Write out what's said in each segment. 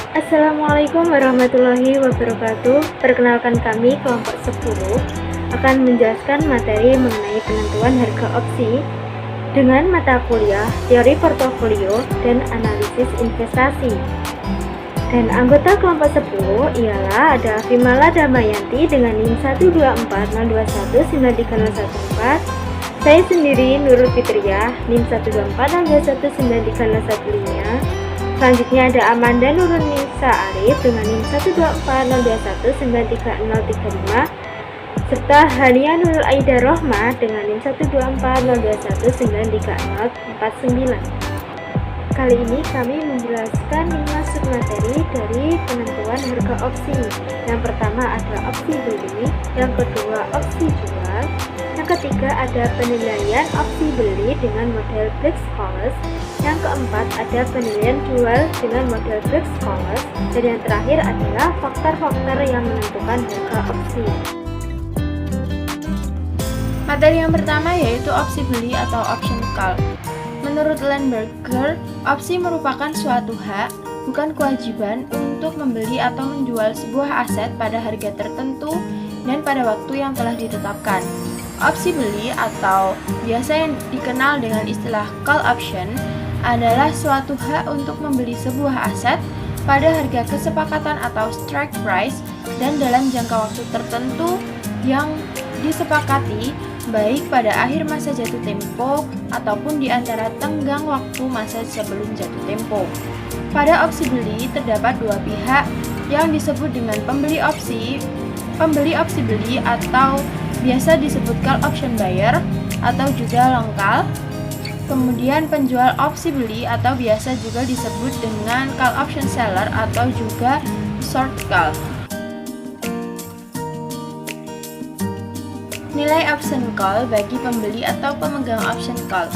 Assalamualaikum warahmatullahi wabarakatuh. Perkenalkan kami kelompok 10 akan menjelaskan materi mengenai penentuan harga opsi dengan mata kuliah teori portofolio dan analisis investasi. Dan anggota kelompok 10 ialah ada Vimala Damayanti dengan NIM 12402193014. Saya sendiri Nurul Fitriah NIM 12402193015. Selanjutnya ada Amanda Nurunisa Arif dengan NIM 12402193035 serta Hania Nurul Aida Rohmah dengan NIM 12402193049. Kali ini kami menjelaskan 5 submateri dari penentuan harga opsi. Yang pertama ada opsi beli, yang kedua opsi jual, yang ketiga ada penilaian opsi beli dengan model Black-Scholes, yang keempat ada penilaian jual dengan model Black-Scholes, dan yang terakhir adalah faktor-faktor yang menentukan harga opsi. Materi yang pertama yaitu opsi beli atau option call. Menurut Lemberger, opsi merupakan suatu hak, bukan kewajiban untuk membeli atau menjual sebuah aset pada harga tertentu dan pada waktu yang telah ditetapkan. Opsi beli atau biasa yang dikenal dengan istilah call option adalah suatu hak untuk membeli sebuah aset pada harga kesepakatan atau strike price dan dalam jangka waktu tertentu yang disepakati, baik pada akhir masa jatuh tempo ataupun di antara tenggang waktu masa sebelum jatuh tempo. Pada opsi beli terdapat dua pihak yang disebut dengan pembeli opsi beli atau biasa disebut call option buyer atau juga long call. Kemudian penjual opsi beli atau biasa juga disebut dengan call option seller atau juga short call. Nilai option call bagi pembeli atau pemegang option call.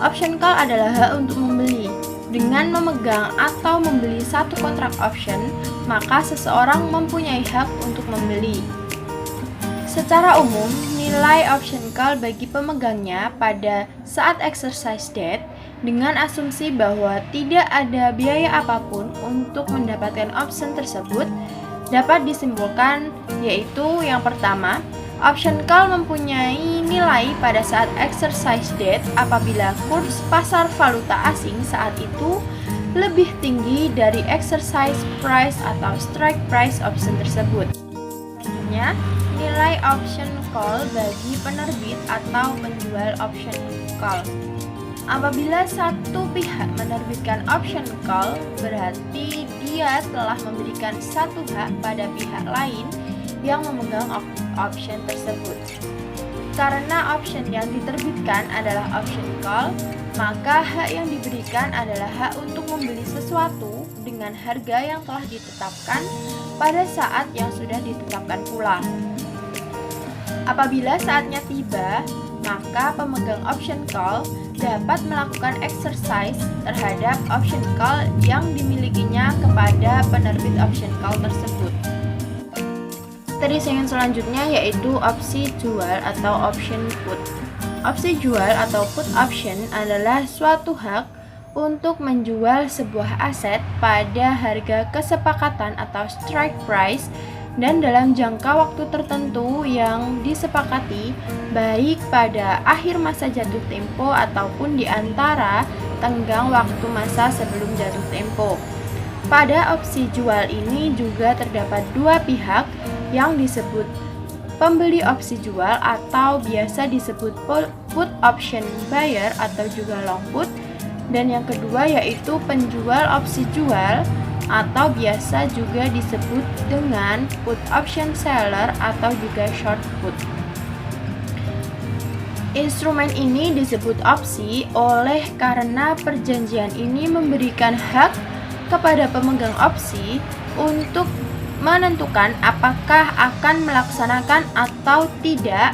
Option call adalah hak untuk membeli. Dengan memegang atau membeli satu kontrak option, maka seseorang mempunyai hak untuk membeli. Secara umum, nilai option call bagi pemegangnya pada saat exercise date dengan asumsi bahwa tidak ada biaya apapun untuk mendapatkan option tersebut dapat disimpulkan yaitu yang pertama, option call mempunyai nilai pada saat exercise date apabila kurs pasar valuta asing saat itu lebih tinggi dari exercise price atau strike price option tersebut. Selanjutnya, nilai option call bagi penerbit atau penjual option call. Apabila satu pihak menerbitkan option call, berarti dia telah memberikan satu hak pada pihak lain yang memegang option tersebut. Karena option yang diterbitkan adalah option call, maka hak yang diberikan adalah hak untuk membeli sesuatu dengan harga yang telah ditetapkan pada saat yang sudah ditetapkan pula. Apabila saatnya tiba, maka pemegang option call dapat melakukan exercise terhadap option call yang dimilikinya kepada penerbit option call tersebut. Yang selanjutnya yaitu opsi jual atau option put. Opsi jual atau put option adalah suatu hak untuk menjual sebuah aset pada harga kesepakatan atau strike price dan dalam jangka waktu tertentu yang disepakati, baik pada akhir masa jatuh tempo ataupun di antara tenggang waktu masa sebelum jatuh tempo. Pada opsi jual ini juga terdapat dua pihak yang disebut pembeli opsi jual atau biasa disebut put option buyer atau juga long put, dan yang kedua yaitu penjual opsi jual atau biasa juga disebut dengan put option seller atau juga short put. Instrumen ini disebut opsi oleh karena perjanjian ini memberikan hak kepada pemegang opsi untuk menentukan apakah akan melaksanakan atau tidak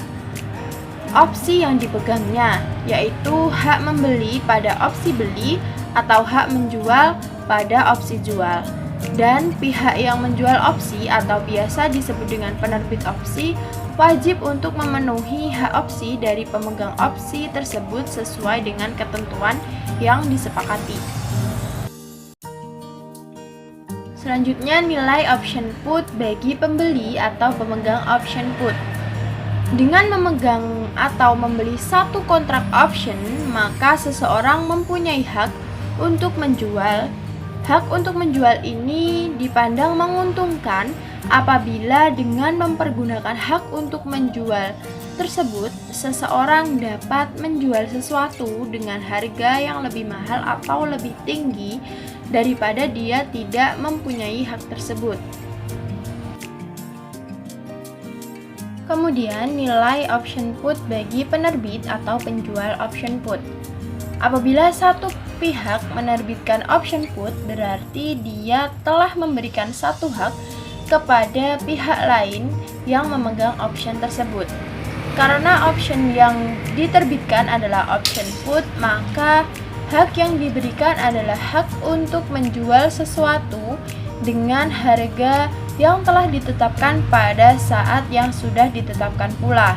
opsi yang dipegangnya, yaitu hak membeli pada opsi beli atau hak menjual pada opsi jual. Dan pihak yang menjual opsi atau biasa disebut dengan penerbit opsi wajib untuk memenuhi hak opsi dari pemegang opsi tersebut sesuai dengan ketentuan yang disepakati. Selanjutnya, nilai option put bagi pembeli atau pemegang option put. Dengan memegang atau membeli satu kontrak option, maka seseorang mempunyai hak untuk menjual. Hak untuk menjual ini dipandang menguntungkan apabila dengan mempergunakan hak untuk menjual tersebut, seseorang dapat menjual sesuatu dengan harga yang lebih mahal atau lebih tinggi daripada dia tidak mempunyai hak tersebut. Kemudian, nilai option put bagi penerbit atau penjual option put. Apabila satu pihak menerbitkan option put, berarti dia telah memberikan satu hak kepada pihak lain yang memegang option tersebut. Karena option yang diterbitkan adalah option put, maka hak yang diberikan adalah hak untuk menjual sesuatu dengan harga yang telah ditetapkan pada saat yang sudah ditetapkan pula.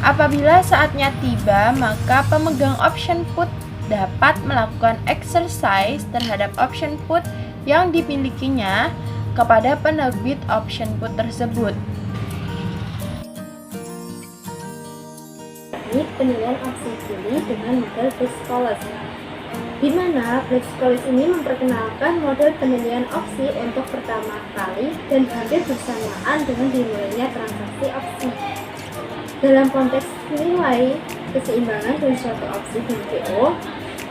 Apabila saatnya tiba, maka pemegang option put dapat melakukan exercise terhadap option put yang dimilikinya kepada penerbit option put tersebut. Penilaian opsi beli dengan model Black Scholes, di mana Black Scholes ini memperkenalkan model penilaian opsi untuk pertama kali dan hampir bersamaan dengan dimulainya transaksi opsi. Dalam konteks nilai keseimbangan dari suatu opsi di PO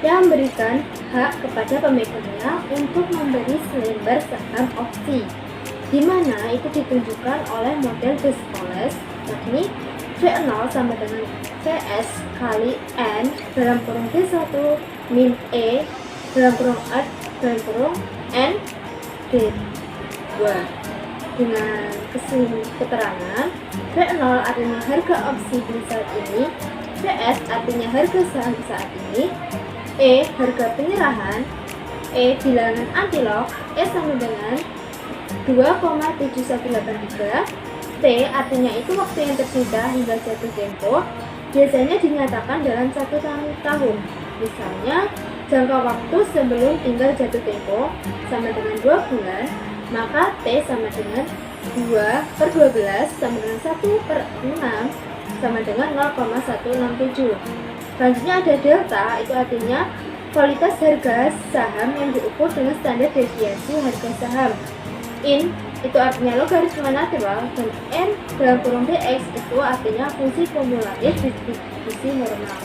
yang memberikan hak kepada pemegangnya untuk membeli selembar saham opsi, di mana itu ditunjukkan oleh model Black Scholes, yakni V0 sama dengan VS kali N dalam kurung D1 min E dalam kurung R dalam kurung N D2. Dengan keterangan V0 artinya harga opsi beli saat ini, VS artinya harga saham saat ini, E harga penyerahan, E bilangan anti-lock, E sama dengan 2,7183, T artinya itu waktu yang tersisa hingga jatuh tempo, biasanya dinyatakan dalam 1 tahun. Misalnya, jangka waktu sebelum tinggal jatuh tempo sama dengan 2 bulan, maka T sama dengan 2/12 sama dengan 1/6 sama dengan 0,167. Selanjutnya ada delta, itu artinya kualitas harga saham yang diukur dengan standar deviasi harga saham. In itu artinya logaritma natural, dan N dalam kurung dx itu artinya fungsi kumulatif distribusi normal.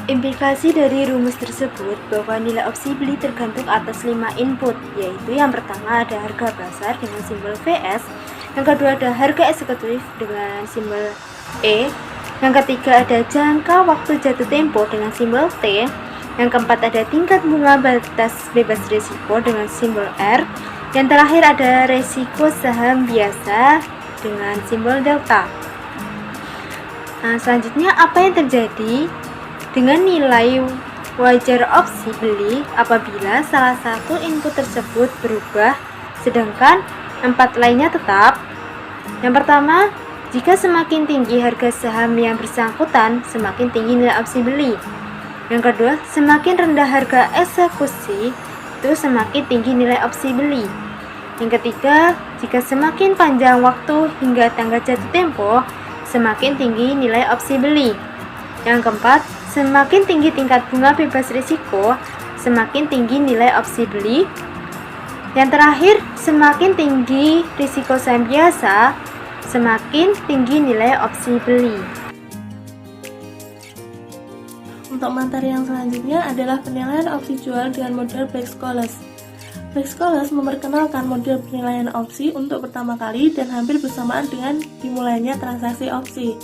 Implikasi dari rumus tersebut bahwa nilai opsi beli tergantung atas 5 input, yaitu yang pertama ada harga pasar dengan simbol VS, yang kedua ada harga eksekutif dengan simbol E, yang ketiga ada jangka waktu jatuh tempo dengan simbol T, yang keempat ada tingkat bunga batas bebas risiko dengan simbol R, yang terakhir ada resiko saham biasa dengan simbol delta. Nah, selanjutnya apa yang terjadi dengan nilai wajar opsi beli apabila salah satu input tersebut berubah sedangkan 4 lainnya tetap? Yang pertama, jika semakin tinggi harga saham yang bersangkutan, semakin tinggi nilai opsi beli. Yang kedua, semakin rendah harga eksekusi, itu semakin tinggi nilai opsi beli. Yang ketiga, jika semakin panjang waktu hingga tanggal jatuh tempo, semakin tinggi nilai opsi beli. Yang keempat, semakin tinggi tingkat bunga bebas risiko, semakin tinggi nilai opsi beli. Yang terakhir, semakin tinggi risiko saham biasa, semakin tinggi nilai opsi beli. Untuk materi yang selanjutnya adalah penilaian opsi jual dengan model Black Scholes. Black Scholes memperkenalkan model penilaian opsi untuk pertama kali dan hampir bersamaan dengan dimulainya transaksi opsi.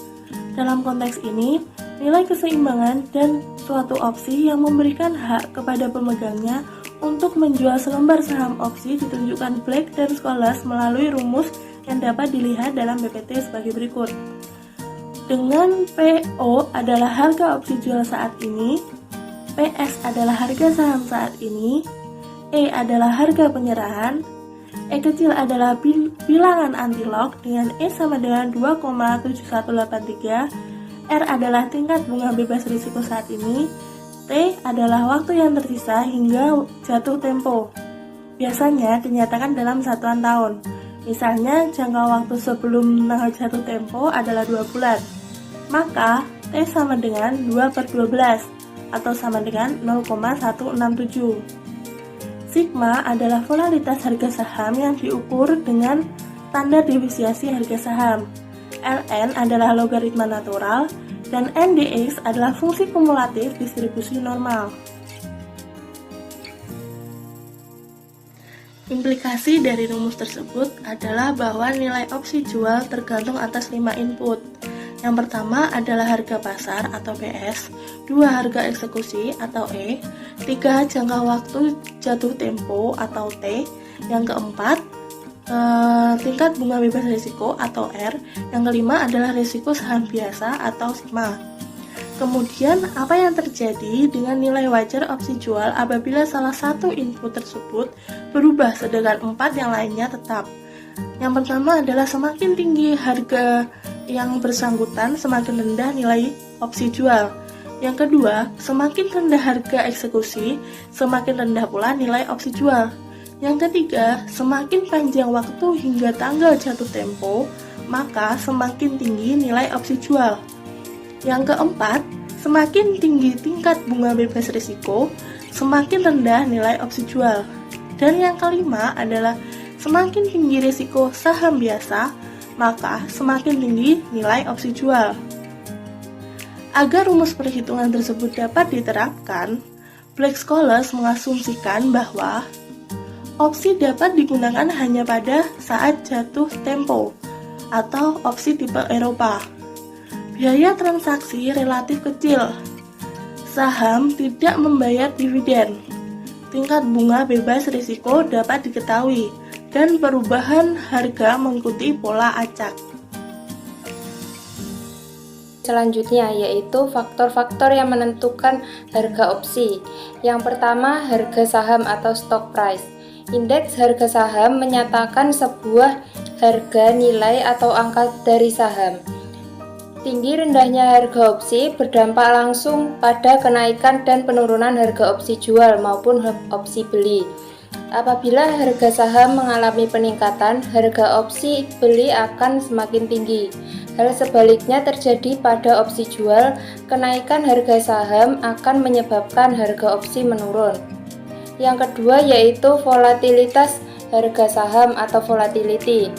Dalam konteks ini, nilai keseimbangan dan suatu opsi yang memberikan hak kepada pemegangnya untuk menjual selembar saham opsi ditunjukkan Black dan Scholes melalui rumus yang dapat dilihat dalam PPT sebagai berikut. Dengan PO adalah harga opsi jual saat ini, PS adalah harga saham saat ini, E adalah harga penyerahan, E kecil adalah bilangan anti-lock dengan E sama dengan 2,7183, R adalah tingkat bunga bebas risiko saat ini, T adalah waktu yang tersisa hingga jatuh tempo. Biasanya dinyatakan dalam satuan tahun. Misalnya, jangka waktu sebelum tanggal jatuh tempo adalah 2 bulan. Maka, T sama dengan 2/12 atau sama dengan 0,167. Sigma adalah volatilitas harga saham yang diukur dengan standar deviasi harga saham. Ln adalah logaritma natural dan NDX adalah fungsi kumulatif distribusi normal. Implikasi dari rumus tersebut adalah bahwa nilai opsi jual tergantung atas 5 input. Yang pertama adalah harga pasar atau PS, 2 harga eksekusi atau E, 3 jangka waktu jatuh tempo atau T, yang keempat tingkat bunga bebas risiko atau R, yang kelima adalah risiko saham biasa atau sigma. Kemudian, apa yang terjadi dengan nilai wajar opsi jual apabila salah satu input tersebut berubah sedangkan 4 yang lainnya tetap? Yang pertama adalah semakin tinggi harga yang bersangkutan, semakin rendah nilai opsi jual. Yang kedua, semakin rendah harga eksekusi, semakin rendah pula nilai opsi jual. Yang ketiga, semakin panjang waktu hingga tanggal jatuh tempo, maka semakin tinggi nilai opsi jual. Yang keempat, semakin tinggi tingkat bunga bebas risiko, semakin rendah nilai opsi jual. Dan yang kelima adalah semakin tinggi risiko saham biasa, maka semakin tinggi nilai opsi jual. Agar rumus perhitungan tersebut dapat diterapkan, Black-Scholes mengasumsikan bahwa opsi dapat digunakan hanya pada saat jatuh tempo atau opsi tipe Eropa. Biaya transaksi relatif kecil. Saham tidak membayar dividen. Tingkat bunga bebas risiko dapat diketahui dan perubahan harga mengikuti pola acak. Selanjutnya yaitu faktor-faktor yang menentukan harga opsi. Yang pertama, harga saham atau stock price. Indeks harga saham menyatakan sebuah harga, nilai, atau angka dari saham. Tinggi rendahnya harga opsi berdampak langsung pada kenaikan dan penurunan harga opsi jual maupun opsi beli. Apabila harga saham mengalami peningkatan, harga opsi beli akan semakin tinggi. Hal sebaliknya terjadi pada opsi jual, kenaikan harga saham akan menyebabkan harga opsi menurun. Yang kedua yaitu volatilitas harga saham atau volatility.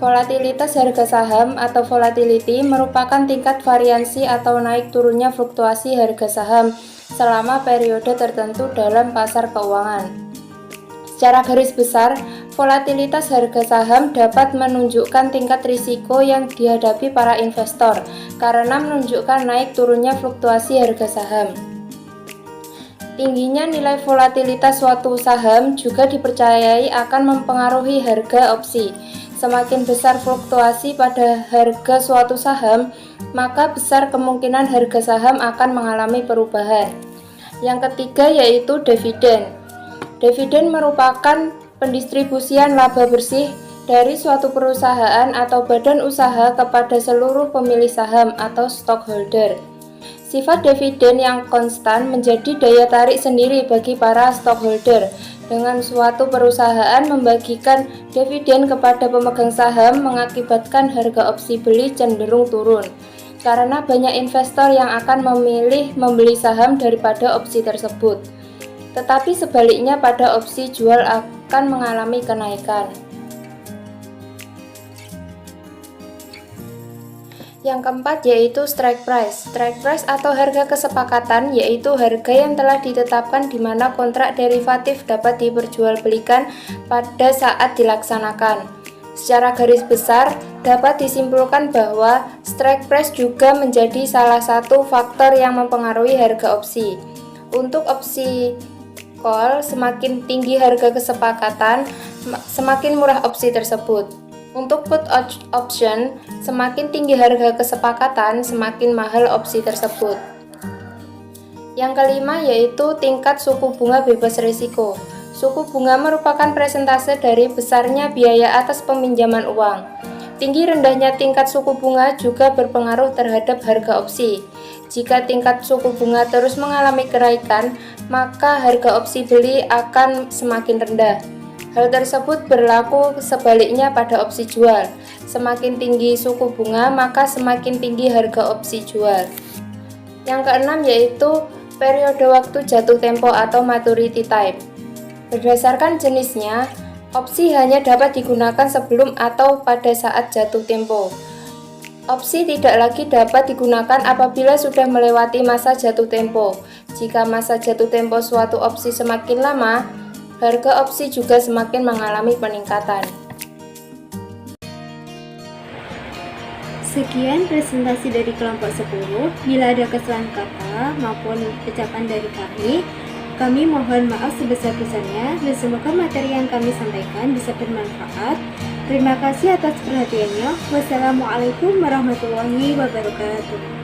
Volatilitas harga saham atau volatility merupakan tingkat variansi atau naik turunnya fluktuasi harga saham selama periode tertentu dalam pasar keuangan. Secara garis besar, volatilitas harga saham dapat menunjukkan tingkat risiko yang dihadapi para investor karena menunjukkan naik turunnya fluktuasi harga saham. Tingginya nilai volatilitas suatu saham juga dipercayai akan mempengaruhi harga opsi. Semakin besar fluktuasi pada harga suatu saham, maka besar kemungkinan harga saham akan mengalami perubahan. Yang ketiga yaitu dividen. Dividen merupakan pendistribusian laba bersih dari suatu perusahaan atau badan usaha kepada seluruh pemilik saham atau stockholder. Sifat dividen yang konstan menjadi daya tarik sendiri bagi para stockholder. Dengan suatu perusahaan membagikan dividen kepada pemegang saham mengakibatkan harga opsi beli cenderung turun, karena banyak investor yang akan memilih membeli saham daripada opsi tersebut. Tetapi sebaliknya pada opsi jual akan mengalami kenaikan. Yang keempat yaitu strike price. Strike price atau harga kesepakatan yaitu harga yang telah ditetapkan di mana kontrak derivatif dapat diperjualbelikan pada saat dilaksanakan. Secara garis besar, dapat disimpulkan bahwa strike price juga menjadi salah satu faktor yang mempengaruhi harga opsi. Untuk opsi call, semakin tinggi harga kesepakatan, semakin murah opsi tersebut. Untuk put option, semakin tinggi harga kesepakatan, semakin mahal opsi tersebut. Yang kelima yaitu tingkat suku bunga bebas risiko. Suku bunga merupakan persentase dari besarnya biaya atas peminjaman uang. Tinggi rendahnya tingkat suku bunga juga berpengaruh terhadap harga opsi. Jika tingkat suku bunga terus mengalami kenaikan, maka harga opsi beli akan semakin rendah. Hal tersebut berlaku sebaliknya pada opsi jual. Semakin tinggi suku bunga, maka semakin tinggi harga opsi jual. Yang keenam yaitu periode waktu jatuh tempo atau maturity time. Berdasarkan jenisnya, opsi hanya dapat digunakan sebelum atau pada saat jatuh tempo. Opsi tidak lagi dapat digunakan apabila sudah melewati masa jatuh tempo. Jika masa jatuh tempo suatu opsi semakin lama, harga opsi juga semakin mengalami peningkatan. Sekian presentasi dari kelompok 10. Bila ada kesalahan kata maupun ucapan dari kami mohon maaf sebesar-besarnya dan semoga materi yang kami sampaikan bisa bermanfaat. Terima kasih atas perhatiannya. Wassalamualaikum warahmatullahi wabarakatuh.